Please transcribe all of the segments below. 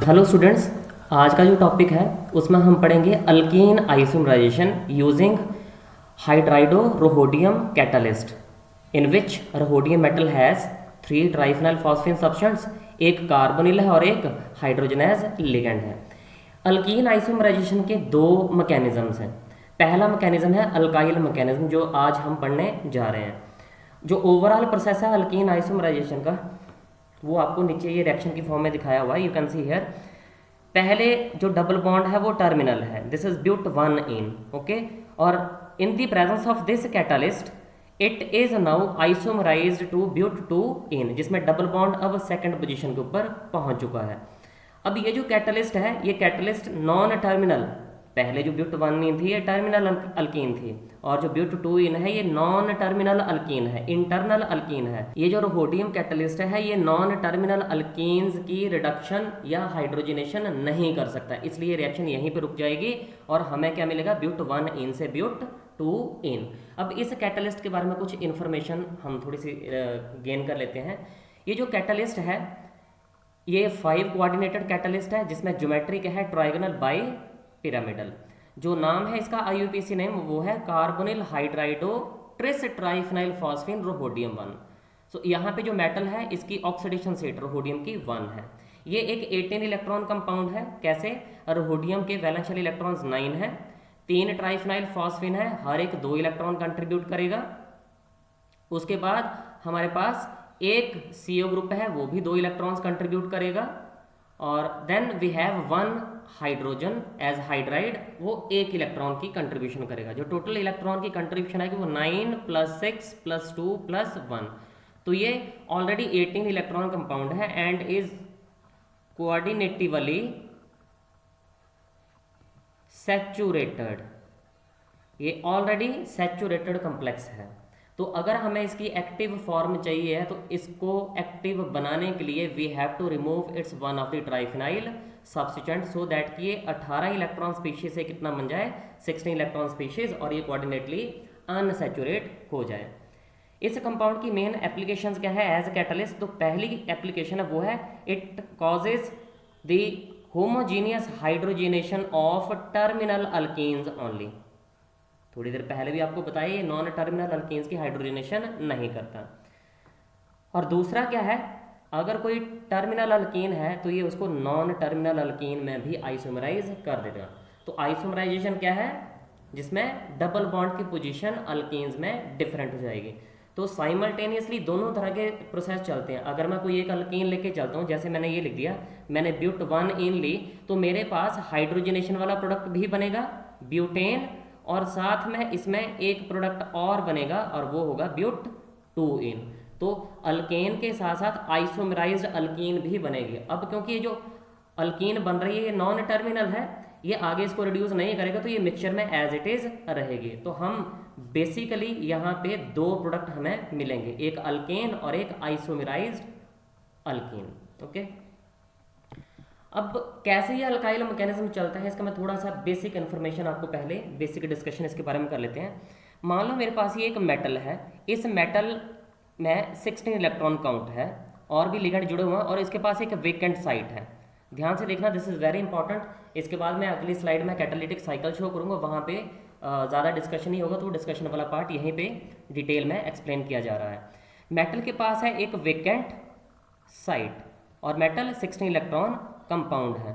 Hello students, आज का जो टॉपिक है उसमें हम पढ़ेंगे alkene isomerization using hydrido rhodium catalyst in which rhodium metal has 3 triphenyl phosphine substituents, एक कार्बोनिल है और एक हाइड्रोजनेज लिगेंड है। अल्कीन आइसोमराइजेशन के दो मैकेनिज्म्स हैं। पहला मैकेनिज्म है अल्काइल मैकेनिज्म, जो आज हम पढ़ने जा रहे हैं। जो ओवरऑल प्रोसेस है अल्कीन आइसोमराइजेशन का, वो आपको नीचे ये रिएक्शन की फॉर्म में दिखाया हुआ है, यू कैन सी हियर। पहले जो डबल बॉन्ड है वो टर्मिनल है, this is but one ene, okay. और in the presence of this catalyst it is now isomerized to but two ene, जिसमें डबल बॉन्ड अब सेकंड पोजीशन के ऊपर पहुंच चुका है। अब ये जो कैटालिस्ट है, ये कैटालिस्ट नॉन टर्मिनल, पहले जो ब्यूट वन इन थी ये टर्मिनल अल्कीन थी, और जो ब्यूट टू इन है ये नॉन टर्मिनल अल्कीन है, इंटरनल अल्कीन है। ये जो रोहोडियम कैटालिस्ट है ये नॉन टर्मिनल अल्कीन्स की रिडक्शन या हाइड्रोजनेशन नहीं कर सकता, इसलिए रिएक्शन यहीं पे रुक जाएगी और हमें क्या मिलेगा, ब्यूट वन इन से ब्यूट टू इन। अब इस कैटालिस्ट के बारे में कुछ इंफॉर्मेशन हम थोड़ी सी गेन कर लेते हैं। ये जो कैटालिस्ट है ये 5 कोऑर्डिनेटेड कैटालिस्ट है, जिसमें ज्योमेट्री क्या है, ट्रायगोनल बाई पिरामिडल। जो नाम है इसका आईयूपीएसी नेम वो है कार्बोनिल हाइड्राइडो ट्रिस ट्राइफिनाइल फॉस्फेन रोहोडियम 1। सो यहाँ पे जो मेटल है इसकी ऑक्सीडेशन स्टेट रोहोडियम की 1 है। ये एक 18 इलेक्ट्रॉन कंपाउंड है। कैसे? रोहोडियम के वैलेंशियल इलेक्ट्रॉन्स 9 है, 3 ट्राइफिनाइल फॉस्फेन है, हर एक 2 इलेक्ट्रॉन कंट्रीब्यूट करेगा। उसके बाद हमारे पास एक CO ग्रुप है, वो भी 2 इलेक्ट्रॉन्स कंट्रीब्यूट करेगा। और then we have 1 hydrogen as hydride, वो 1 इलेक्ट्रॉन की कंट्रीब्यूशन करेगा। जो टोटल इलेक्ट्रॉन की कंट्रीब्यूशन है वो 9 + 6 + 2 + 1, तो ये ऑलरेडी 18 इलेक्ट्रॉन कंपाउंड है एंड इज कोऑर्डिनेटिवली सैचुरेटेड। ये ऑलरेडी सैचुरेटेड कॉम्प्लेक्स है। तो अगर हमें इसकी एक्टिव फॉर्म चाहिए है तो इसको एक्टिव बनाने के लिए we have to remove its one of the triphenyl substituent so that कि ये 18 इलेक्ट्रॉन स्पीशीज से कितना बन जाए, 16 इलेक्ट्रॉन स्पीशीज, और ये कोऑर्डिनेटली अनसैचुरेट हो जाए। इस कंपाउंड की मेन एप्लीकेशंस क्या है एज कैटालिस्ट? तो पहली एप्लीकेशन है वो है it causes the homogeneous hydrogenation of terminal alkenes only. थोड़ी देर पहले भी आपको बताया ये नॉन टर्मिनल अल्कीन्स की हाइड्रोजनेशन नहीं करता। और दूसरा क्या है, अगर कोई टर्मिनल अल्कीन है तो ये उसको नॉन टर्मिनल अल्कीन में भी आइसोमराइज कर देगा। तो आइसोमराइजेशन क्या है, जिसमें डबल बॉन्ड की पोजीशन अल्कीन्स में डिफरेंट हो जाएगी। तो साइमल्टेनियसली दोनों तरह के प्रोसेस चलते हैं। अगर मैं कोई एक अल्कीन लेके चलता हूँ, जैसे मैंने ये लिख दिया, मैंने ब्यूट वन इन ली, तो मेरे पास हाइड्रोजनेशन वाला प्रोडक्ट भी बनेगा ब्यूटेन, और साथ में इसमें एक प्रोडक्ट और बनेगा और वो होगा ब्यूट टू इन। तो अल्केन के साथ साथ आइसोमराइज्ड अल्कीन भी बनेगी। अब क्योंकि ये जो अल्कीन बन रही है ये नॉन टर्मिनल है, ये आगे इसको रिड्यूस नहीं करेगा, तो ये मिक्सचर में एज इट इज रहेगी। तो हम बेसिकली यहाँ पे 2 प्रोडक्ट हमें मिलेंगे, एक अल्केन और एक आइसोमराइज्ड अल्कीन, ओके। अब कैसे ये अल्काइल मैकेनिज्म चलता है इसका मैं थोड़ा सा बेसिक इन्फॉर्मेशन आपको पहले बेसिक डिस्कशन इसके बारे में कर लेते हैं। मान लो मेरे पास ये एक मेटल है, इस मेटल में 16 इलेक्ट्रॉन काउंट है और भी लिगेंड जुड़े हुए हैं, और इसके पास एक वेकेंट साइट है। ध्यान से देखना, दिस इज़ वेरी इंपॉर्टेंट। इसके बाद मैं अगली स्लाइड में कैटालिटिक साइकिल शो करूँगा, वहाँ पे ज़्यादा डिस्कशन ही होगा, तो डिस्कशन वाला पार्ट यहीं पे डिटेल में एक्सप्लेन किया जा रहा है। मेटल के पास है एक वेकेंट साइट और मेटल 16 इलेक्ट्रॉन कंपाउंड है।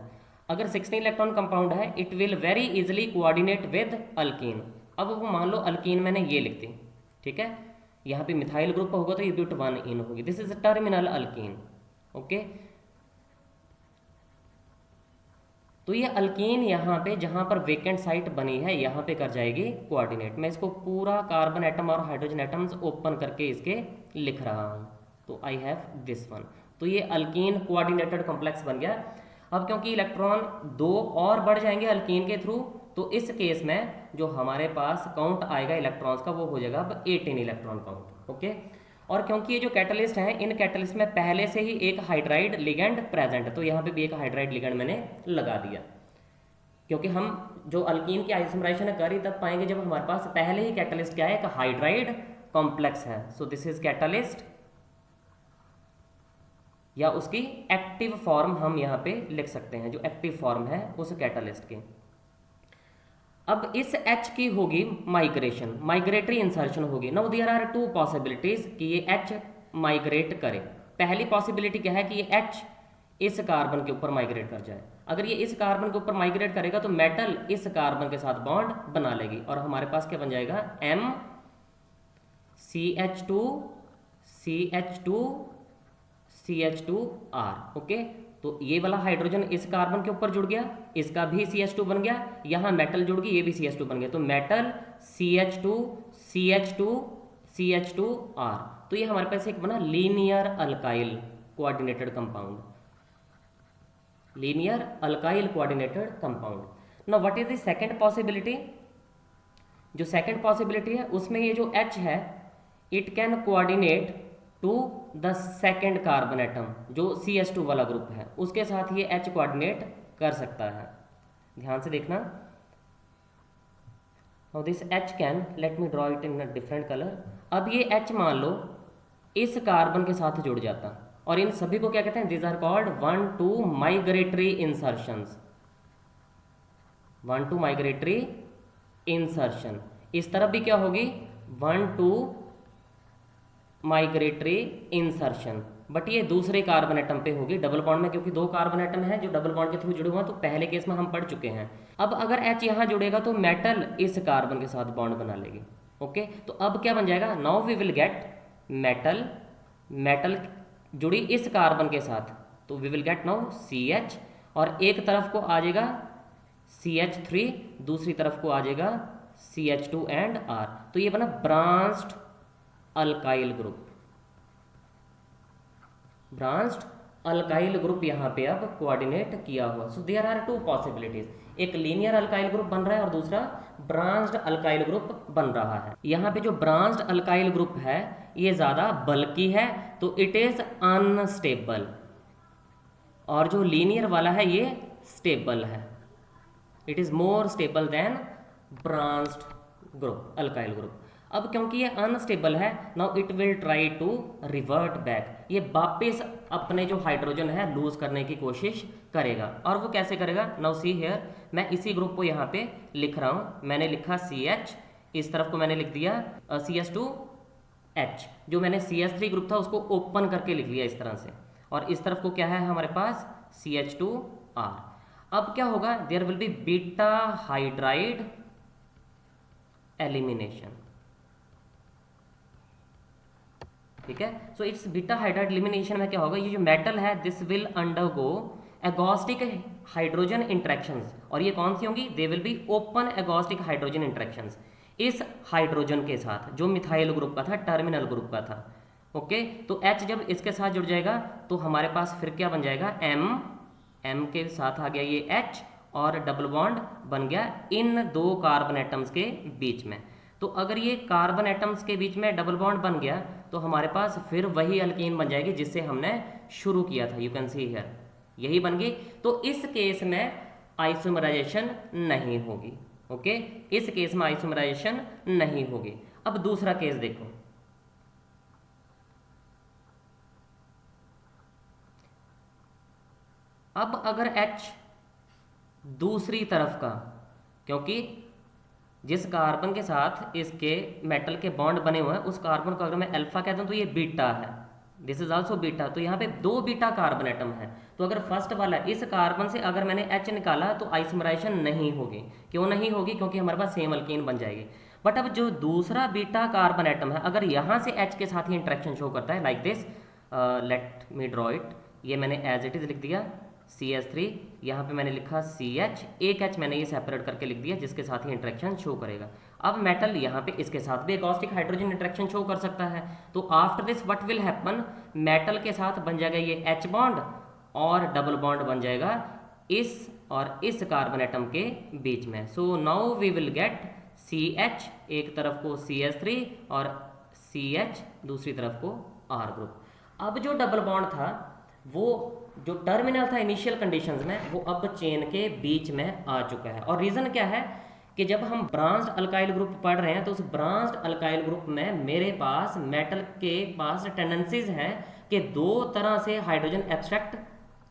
अगर 16 इलेक्ट्रॉन कंपाउंड है it will very easily coordinate with alkyne. अब वो मान लो अल्कीन मैंने ये लिख दी, ठीक है, यहाँ पे मिथाइल ग्रुप होगा तो ये ब्यूट वन इन होगी, this is terminal alkyne, okay. तो ये अल्कीन यहाँ पे जहाँ पर वेकेंट साइट बनी है यहाँ पे कर जाएगी कोऑर्डिनेट। मैं इसको पूरा कार्बन एटम और हाइड्रोजन एटम्स ओपन करके इसके लिख रहा हूँ, तो आई हैव दिस वन। तो ये अल्कीन कोऑर्डिनेटेड कॉम्प्लेक्स बन गया। अब क्योंकि इलेक्ट्रॉन 2 और बढ़ जाएंगे अल्कीन के थ्रू, तो इस केस में जो हमारे पास काउंट आएगा इलेक्ट्रॉन्स का वो हो जाएगा अब 18 इलेक्ट्रॉन काउंट, ओके। और क्योंकि ये जो कैटलिस्ट हैं इन कैटलिस्ट में पहले से ही एक हाइड्राइड लिगेंड प्रेजेंट है, तो यहाँ पे भी एक हाइड्राइड लिगेंड मैंने लगा दिया, क्योंकि हम जो अल्कीन की आइसोमराइजेशन कर ही तब पाएंगे जब हमारे पास पहले ही कैटलिस्ट क्या है, एक हाइड्राइड कॉम्प्लेक्स है। सो दिस इज कैटलिस्ट या उसकी एक्टिव फॉर्म हम यहाँ पे लिख सकते हैं, जो एक्टिव फॉर्म है उस कैटालिस्ट के। अब इस H की होगी माइग्रेशन, माइग्रेटरी इंसर्शन होगी। Now there are two possibilities कि ये H माइग्रेट करे। पहली पॉसिबिलिटी क्या है कि ये H इस कार्बन के ऊपर माइग्रेट कर जाए। अगर ये इस कार्बन के ऊपर माइग्रेट करेगा तो मेटल इस कार्बन के साथ बॉन्ड बना लेगी और हमारे पास क्या बन जाएगा, MCH2 CH2 CH2R। ओके, तो ये वाला हाइड्रोजन इस कार्बन के ऊपर जुड़ गया, इसका भी CH2 बन गया, यहाँ मेटल जुड़ गई, ये भी CH2 बन गया, तो मेटल CH2 CH2 CH2R। तो ये हमारे पास एक बना linear alkyl coordinated compound, linear alkyl coordinated compound. Now what is the second possibility? जो सेकंड पॉसिबिलिटी है उसमें ये जो H है it can coordinate to the second carbon atom, जो CH2 वाला ग्रुप है उसके साथ ये H कोऑर्डिनेट कर सकता है। ध्यान से देखना। Now this H can, let me draw it in a different colour. अब ये H मान लो इस कार्बन के साथ जुड़ जाता और इन सभी को क्या कहते हैं, this are called 1-2 migratory insertions, 1-2 migratory insertion. इस तरफ भी क्या होगी, 1-2 माइग्रेटरी इंसर्शन, बट ये दूसरे कार्बन एटम पे होगी, डबल बॉन्ड में, क्योंकि दो कार्बन एटम है जो डबल बॉन्ड के थ्रू जुड़े हुए हैं, तो पहले केस में हम पढ़ चुके हैं। अब अगर H यहाँ जुड़ेगा तो मेटल इस कार्बन के साथ बॉन्ड बना लेगी। ओके, तो अब क्या बन जाएगा, now we will get metal, metal जुड़ी इस कार्बन के साथ, तो we will get now CH, और एक तरफ को आ जाएगा CH3, दूसरी तरफ को आ जाएगा CH2 एंड R। तो ये बना branched alkyl group, branched alkyl group यहाँ पे अब कोऑर्डिनेट किया हुआ। So there are two possibilities, एक लीनियर अल्काइल ग्रुप बन रहा है और दूसरा ब्रांच्ड अल्काइल ग्रुप बन रहा है। यहाँ पे जो ब्रांच्ड अल्काइल ग्रुप है ये ज़्यादा बल्की है तो इट इज़ अनस्टेबल, और जो लीनियर वाला है ये स्टेबल है, it is more stable than branched group, alkyl group. अब क्योंकि ये अनस्टेबल है, now it will try to revert back, ये वापस अपने जो हाइड्रोजन है लूज करने की कोशिश करेगा। और वो कैसे करेगा, नाउ सी हियर, मैं इसी ग्रुप को यहाँ पे लिख रहा हूँ, मैंने लिखा CH, इस तरफ को मैंने लिख दिया CH2H, जो मैंने CH3 ग्रुप था उसको ओपन करके लिख लिया इस तरह से, और इस तरफ को क्या है हमारे पास CH2R। अब क्या होगा, there will be beta hydride elimination, ठीक है। So it's beta hydride elimination में क्या होगा, ये जो मेटल है this will undergo agostic hydrogen interactions, और ये कौन सी होंगी, they will be open agostic hydrogen interactions इस हाइड्रोजन के साथ जो मिथाइल ग्रुप का था, टर्मिनल ग्रुप का था। ओके, तो H जब इसके साथ जुड़ जाएगा तो हमारे पास फिर क्या बन जाएगा, M के साथ आ गया ये H और डबल बॉन्ड बन गया इन दो कार्बन एटम्स के बीच में। तो अगर ये कार्बन एटम्स के बीच में डबल बॉन्ड बन गया तो हमारे पास फिर वही अल्कीन बन जाएगी जिससे हमने शुरू किया था, यू कैन सी हियर, यही बन गई। तो इस केस में आइसोमराइजेशन नहीं होगी। ओके, इस केस में आइसोमराइजेशन नहीं होगी। अब दूसरा केस देखो, अब अगर H दूसरी तरफ का, क्योंकि जिस कार्बन के साथ इसके मेटल के बॉन्ड बने हुए हैं उस कार्बन को अगर मैं अल्फा कहता हूं तो ये बीटा है, दिस इज आल्सो बीटा, तो यहाँ पे दो बीटा कार्बन एटम है। तो अगर फर्स्ट वाला इस कार्बन से अगर मैंने H निकाला तो आइसोमराइजेशन नहीं होगी। क्यों नहीं होगी, क्योंकि हमारे पास सेम अल्कीन बन जाएगी। बट अब जो दूसरा बीटा कार्बन एटम है अगर यहाँ से H के साथ ही इंटरेक्शन शो करता है like this, let me draw it, ये मैंने एज इट इज लिख दिया CH3, यहाँ पे मैंने लिखा CH, एक H मैंने ये सेपरेट करके लिख दिया जिसके साथ ही इंटरेक्शन शो करेगा। अब मेटल यहाँ पे इसके साथ भी एगोस्टिक हाइड्रोजन इंटरेक्शन शो कर सकता है, तो after this what will happen, metal के साथ बन जाएगा ये H बॉन्ड और डबल बॉन्ड बन जाएगा इस और इस कार्बन एटम के बीच में। So now we will get CH, एक तरफ को CH3 और CH दूसरी तरफ को R ग्रुप। अब जो डबल बॉन्ड था वो जो टर्मिनल था इनिशियल कंडीशंस में वो अब चेन के बीच में आ चुका है। और रीज़न क्या है कि जब हम ब्रांच्ड अल्काइल ग्रुप पढ़ रहे हैं तो उस ब्रांच्ड अल्काइल ग्रुप में मेरे पास मेटल के पास टेंडेंसीज हैं कि दो तरह से हाइड्रोजन एब्स्ट्रैक्ट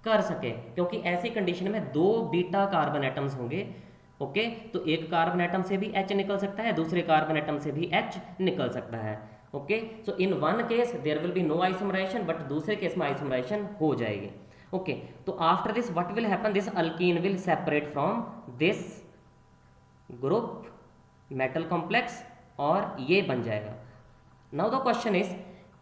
कर सके, क्योंकि ऐसी कंडीशन में दो बीटा कार्बन एटम्स होंगे। ओके, तो एक कार्बन एटम से भी H निकल सकता है, दूसरे कार्बन एटम से भी H निकल सकता है। Okay, so in one case there will be no isomerization, but दूसरे केस में आइसोमराइजेशन हो जाएगी। ओके, तो after this what will happen, this alkene will separate from this group metal complex और ये बन जाएगा। नाउ द क्वेश्चन इज,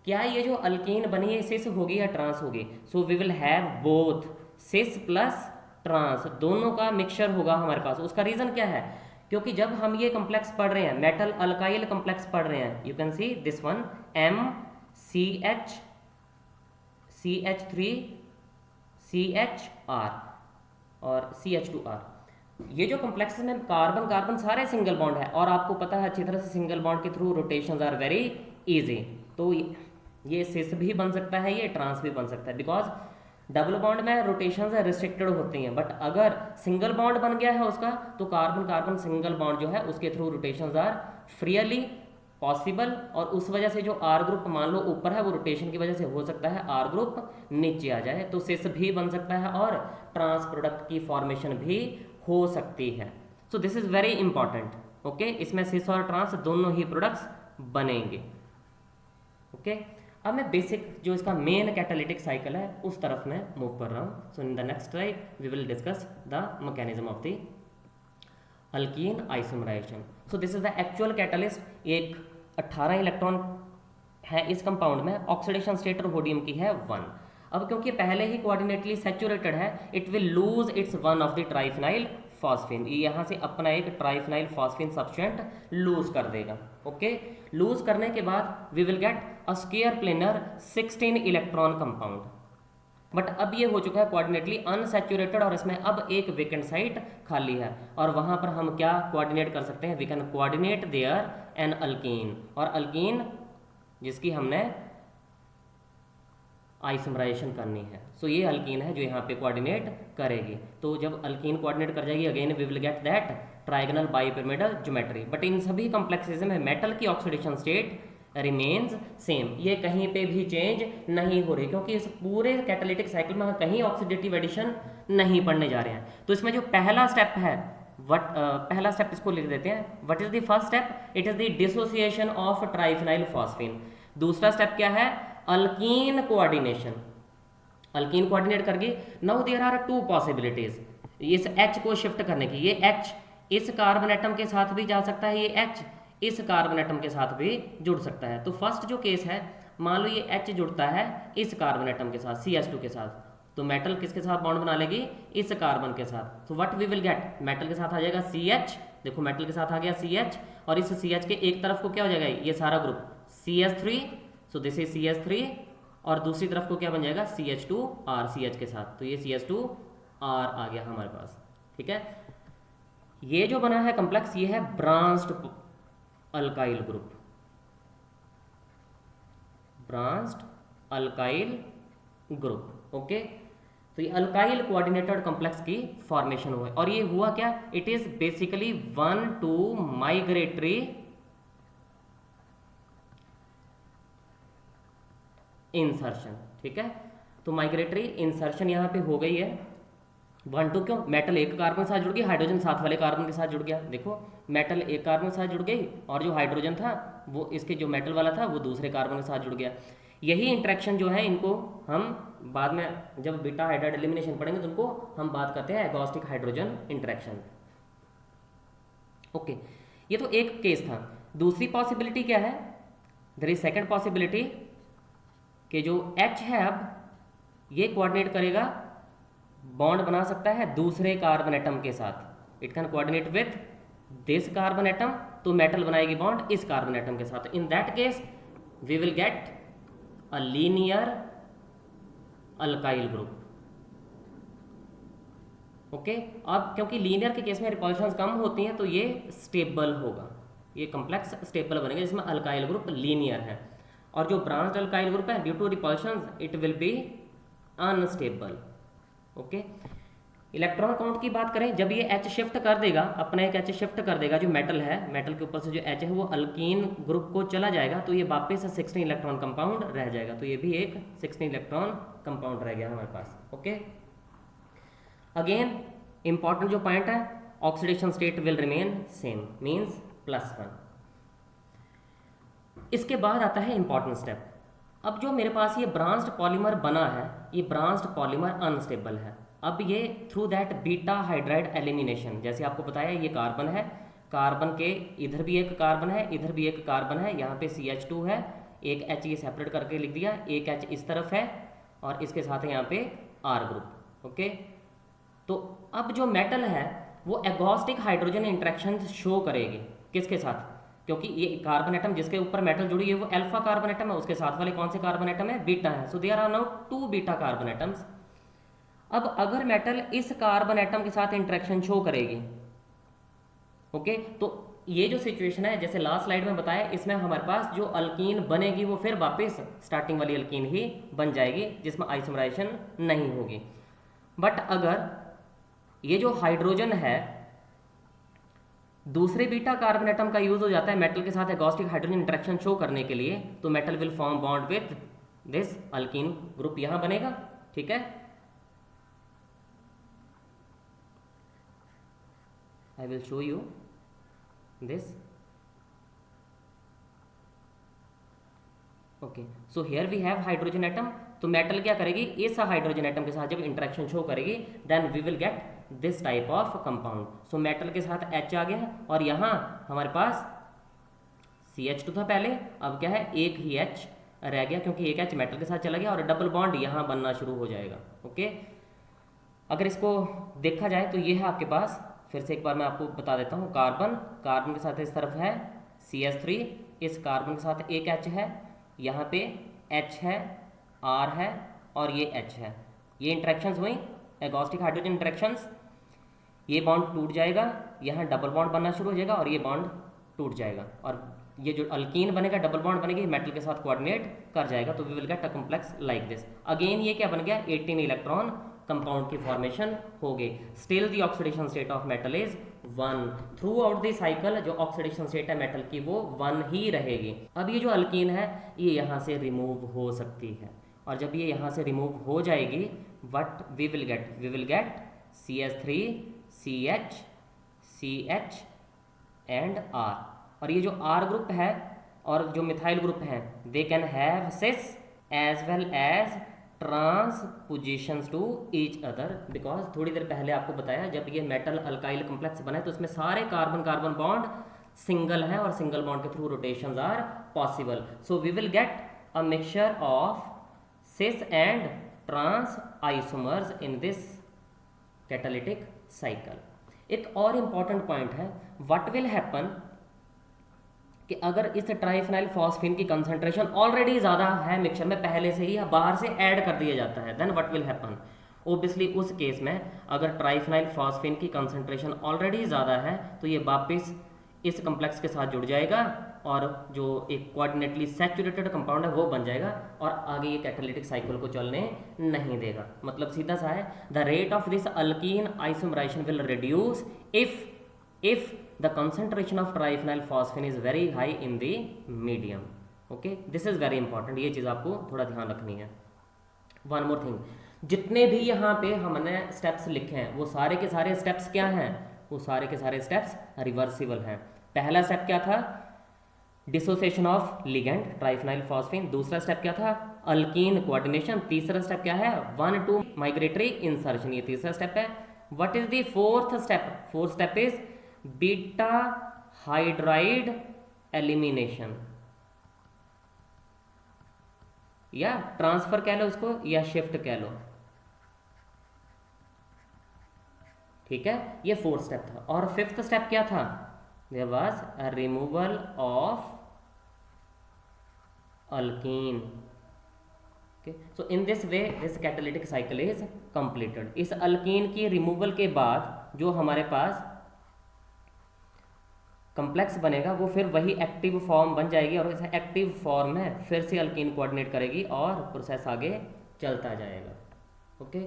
क्या ये जो अल्कीन बनी है सिस होगी या ट्रांस होगी? So we will have both cis plus trans, दोनों का मिक्सचर होगा हमारे पास। उसका रीजन क्या है? क्योंकि जब हम ये कॉम्प्लेक्स पढ़ रहे हैं, मेटल अल्काइल कॉम्प्लेक्स पढ़ रहे हैं, you can see this one MCH3 CHR और CH2R, ये जो कॉम्प्लेक्स में कार्बन कार्बन सारे सिंगल बॉन्ड है, और आपको पता है अच्छी तरह से सिंगल बॉन्ड के through rotations are very easy. तो ये सिस भी बन सकता है, ये ट्रांस भी बन सकता है, बिकॉज डबल बॉन्ड में रोटेशंस रिस्ट्रिक्टेड होती हैं, बट अगर सिंगल बॉन्ड बन गया है उसका, तो कार्बन कार्बन सिंगल बॉन्ड जो है उसके through rotations are freely possible, और उस वजह से जो आर ग्रुप मान लो ऊपर है, वो रोटेशन की वजह से हो सकता है आर ग्रुप नीचे आ जाए, तो सिस भी बन सकता है और ट्रांस प्रोडक्ट की फॉर्मेशन भी हो सकती है। सो this is very important. Okay, इसमें सिस और ट्रांस दोनों ही प्रोडक्ट्स बनेंगे। ओके, अब मैं बेसिक जो इसका मेन कैटालिटिक साइकिल है उस तरफ मैं मूव कर रहा हूँ। So in the next slide we will discuss the mechanism of the alkene isomerization. So this is the actual catalyst. एक 18 इलेक्ट्रॉन है इस कंपाउंड में, ऑक्सीडेशन स्टेट रोडियम की है 1। अब क्योंकि पहले ही कोऑर्डिनेटली सैचुरेटेड है, it will lose its one of the triphenyl phosphine, यहाँ से अपना एक ट्राइफिनाइल फॉस्फीन सब्सटेंट लूज कर देगा। ओके, लूज करने के बाद we will get a square planar 16 electron compound. But अब ये हो चुका है कोऑर्डिनेटली अनसैचुरेटेड, और इसमें अब एक वेकेंट साइट खाली है, और वहां पर हम क्या कोऑर्डिनेट कर सकते हैं? We can coordinate there an alkene, और अल्कीन जिसकी हमने आइसोमराइजेशन करनी है। सो ये अल्कीन है जो यहाँ पे कोऑर्डिनेट करेगी। तो जब अल्कीन कोऑर्डिनेट कर जाएगी, again we will get that trigonal bipyramidal geometry. But इन सभी कॉम्प्लेक्सेस में मेटल की ऑक्सीडेशन स्टेट रिमेन्स सेम, ये कहीं पे भी चेंज नहीं हो रही, क्योंकि इस पूरे कैटालिटिक साइकिल में हम कहीं ऑक्सीडेटिव एडिशन नहीं पढ़ने जा रहे हैं। तो इसमें जो पहला स्टेप है, पहला स्टेप इसको लिख देते हैं। What is the first step? It is the dissociation of triphenyl phosphine. दूसरा स्टेप क्या है? Alkene coordination. अल्कीन कोऑर्डिनेट करके now there are two possibilities इस H को शिफ्ट करने की। ये H इस कार्बन एटम के साथ भी जा सकता है, ये H इस कार्बन एटम के साथ भी जुड़ सकता है। तो फर्स्ट जो केस है, मान लो ये H जुड़ता है इस कार्बन एटम के साथ CH2 के साथ, तो मेटल किसके साथ बॉन्ड बना लेगी? इस कार्बन के साथ। तो what we will get? Metal के साथ आ जाएगा CH, देखो मेटल के साथ आ गया CH, और इस CH के एक तरफ को क्या हो जाएगा? ये सारा group CH3, so this is CH3, और दूसरी तरफ को क्या बन जाएगा? CH2R CH के साथ, तो ये CH2R आ गया हमारे पास। ठीक है, ये जो बना है कॉम्प्लेक्स, ये है branched alkyl group, branched alkyl group. Okay, तो ये अल्काइल कोऑर्डिनेटेड कॉम्प्लेक्स की फॉर्मेशन हुआ है, और ये हुआ क्या? It is basically 1-2 migratory insertion. ठीक है, तो माइग्रेटरी इंसर्शन यहाँ पे हो गई है 1-2। क्यों? मेटल एक कार्बन के साथ जुड़ गई, हाइड्रोजन साथ वाले कार्बन के साथ जुड़ गया। देखो मेटल एक कार्बन के साथ जुड़ गई, और जो हाइड्रोजन था वो इसके जो मेटल वाला था वो दूसरे कार्बन के साथ जुड़ गया। यही इंट्रैक्शन जो है, इनको हम बाद में जब बीटा हाइड्राइड एलिमिनेशन पढ़ेंगे तो उनको हम बात करते हैं एगोस्टिक हाइड्रोजन इंट्रैक्शन। ओके, ये तो एक केस था। दूसरी पॉसिबिलिटी क्या है? देयर इज सेकंड पॉसिबिलिटी कि जो H है अब ये कोऑर्डिनेट करेगा, बॉन्ड बना सकता है दूसरे कार्बन एटम के साथ। It can coordinate with this carbon atom, तो मेटल बनाएगी बॉन्ड इस कार्बन एटम के साथ। In that case we will get a linear alkyl group. Okay, अब क्योंकि लीनियर के केस में रिपल्शंस कम होती हैं, तो ये स्टेबल होगा, ये कॉम्प्लेक्स स्टेबल बनेगा, जिसमें अल्काइल ग्रुप लीनियर है। और जो ब्रांच्ड अल्काइल ग्रुप है, due to repulsions it will be unstable. Okay, electron count की बात करें, जब ये H शिफ्ट कर देगा, अपना एक H शिफ्ट कर देगा, जो मेटल है, मेटल के ऊपर से जो H है वो अल्कीन ग्रुप को चला जाएगा, तो ये वापस 16 इलेक्ट्रॉन कंपाउंड रह जाएगा। तो ये भी एक 16 इलेक्ट्रॉन कंपाउंड रह गया हमारे पास। ओके, अगेन इंपॉर्टेंट जो पॉइंट है, oxidation state will remain same, means +1। इसके बाद आता है इंपॉर्टेंट स्टेप। अब जो मेरे पास ये ब्रांच्ड पॉलीमर बना है, ये ब्रांच्ड पॉलीमर अनस्टेबल है। अब ये through that beta hydride elimination, जैसे आपको बताया ये कार्बन है, कार्बन के इधर भी एक कार्बन है, इधर भी एक कार्बन है, यहाँ पे CH2 है, एक H ये सेपरेट करके लिख दिया, एक H इस तरफ है और इसके साथ है यहाँ पे R ग्रुप। ओके, तो अब जो मेटल है वो एगोस्टिक हाइड्रोजन इंटरेक्शन शो करेगी किसके साथ, क्योंकि ये कार्बन एटम जिसके ऊपर मेटल जुड़ी है वो अल्फा कार्बन एटम है, उसके साथ वाले कौन से कार्बन एटम है, बीटा है। So there are now 2 beta carbon atoms. अब अगर मेटल इस कार्बन एटम के साथ इंटरेक्शन शो करेगी, ओके, तो ये जो सिचुएशन है जैसे लास्ट स्लाइड में बताया, इसमें हमारे पास जो अल्कीन बनेगी वो फिर वापस स्टार्टिंग वाली अल्कीन ही बन जाएगी जिसमें आइसोमराइजेशन नहीं होगी। बट अगर ये जो हाइड्रोजन है दूसरे बीटा कार्बन एटम का यूज हो जाता है मेटल के साथ एगोस्टिक हाइड्रोजन इंटरेक्शन शो करने के लिए, तो metal will form bond with this alkyne group, यहां बनेगा। ठीक है, I will show you this. Okay, so here we have hydrogen atom. तो मेटल क्या करेगी, इस हाइड्रोजन एटम के साथ जब इंटरेक्शन शो करेगी then we will get this type of compound. So metal के साथ H आ गया और यहाँ हमारे पास CH2 था पहले, अब क्या है एक ही H रह गया क्योंकि एक H मेटल के साथ चला गया और डबल बॉन्ड यहाँ बनना शुरू हो जाएगा। ओके, अगर इसको देखा जाए तो ये है आपके पास, फिर से एक बार मैं आपको बता देता हूँ, कार्बन, कार्बन के साथ इस तरफ है CH3, इस कार्बन के साथ एक H है, यहाँ पे H है, R है और ये H है। ये इंटरेक्शंस हुई एगोस्टिक हाइड्रोजन इंटरेक्शंस, ये बॉन्ड टूट जाएगा, यहाँ डबल बॉन्ड बनना शुरू हो जाएगा और ये बॉन्ड टूट जाएगा और ये जो अल्कीन बनेगा, डबल बॉन्ड बनेगी, मेटल के साथ कोऑर्डिनेट कर जाएगा, तो we will get a complex like this. Again ये क्या बन गया, 18 इलेक्ट्रॉन कंपाउंड की फॉर्मेशन हो गई। Still the oxidation state of metal is 1 through out the cycle. जो ऑक्सीडेशन स्टेट है मेटल की वो 1 ही रहेगी। अब ये जो अल्कीन है ये यहाँ से रिमूव हो सकती है और जब ये यहाँ से रिमूव हो जाएगी what we will get CH3 CH CH and R। और ये जो R ग्रुप है और जो मिथाइल ग्रुप है they can have cis as well as trans positions to each other, because थोड़ी देर पहले आपको बताया जब ये मेटल अल्काइल कम्प्लेक्स बना है तो इसमें सारे कार्बन कार्बन बॉन्ड सिंगल है और सिंगल बॉन्ड के through rotations are possible. So we will get a mixture of cis and trans isomers in this catalytic cycle. एक और इम्पॉर्टेंट पॉइंट है, व्हाट विल हैपन कि अगर इस ट्राइफिनाइल फॉस्फेन की कंसंट्रेशन ऑलरेडी ज़्यादा है मिक्सचर में पहले से ही या बाहर से ऐड कर दिया जाता है, then what will happen, obviously उस केस में अगर ट्राइफिनाइल फॉस्फेन की कंसंट्रेशन ऑलरेडी ज़्यादा है तो ये वापस इस कम्प्लेक्स के साथ जुड़ जाएगा और जो एक कोऑर्डिनेटली सैचुरेटेड कंपाउंड है वो बन जाएगा और आगे ये कैटालिटिक साइकिल को चलने नहीं देगा। मतलब सीधा सा है, the rate of this alkene isomerization will reduce if the concentration of triphenyl phosphine is very high in the medium. Okay, this is very important, ये चीज़ आपको थोड़ा ध्यान रखनी है। वन मोर थिंग, जितने भी यहाँ पे हमने स्टेप्स लिखे हैं वो सारे के सारे स्टेप्स क्या हैं, वो सारे के सारे स्टेप्स रिवर्सिबल हैं। पहला स्टेप क्या था, डिसोसिएशन ऑफ लिगेंड ट्राइफिनाइल फॉस्फेन। दूसरा स्टेप क्या था, अल्कीन कोऑर्डिनेशन। तीसरा स्टेप क्या है, 1-2 माइग्रेटरी इंसर्शन, ये तीसरा स्टेप है। What is the fourth step, fourth step is beta hydride elimination, या ट्रांसफर कह लो इसको या शिफ्ट कह लो। ठीक है, ये फोर्थ स्टेप था। और फिफ्थ स्टेप क्या था, there was a removal of alkene. So in this way this catalytic cycle is completed. इस अल्कीन की रिमूवल के बाद जो हमारे पास कम्प्लेक्स बनेगा वो फिर वही एक्टिव फॉर्म बन जाएगी और इस एक्टिव फॉर्म में फिर से अल्कीन कोऑर्डिनेट करेगी और प्रोसेस आगे चलता जाएगा। ओके,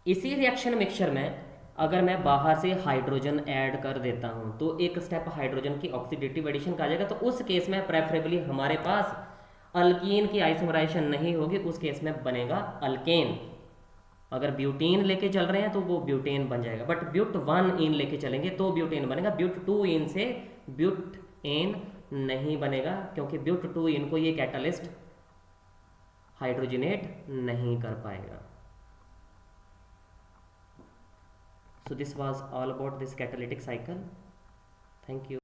इसी रिएक्शन मिक्सचर में अगर मैं बाहर से हाइड्रोजन ऐड कर देता हूँ तो एक स्टेप हाइड्रोजन की ऑक्सीडेटिव एडिशन का आ जाएगा, तो उस केस में प्रेफरेबली हमारे पास अल्कीन की आइसोमराइजेशन नहीं होगी, उस केस में बनेगा अल्केन। अगर ब्यूटेन लेके चल रहे हैं तो वो ब्यूटेन बन जाएगा, बट ब्यूट 1 इन लेके चलेंगे तो ब्यूटेन बनेगा। ब्यूट 2 इन से ब्यूटेन नहीं बनेगा, क्योंकि ब्यूट 2 इन को ये कैटालिस्ट हाइड्रोजनेट नहीं कर पाएगा। So this was all about this catalytic cycle. Thank you.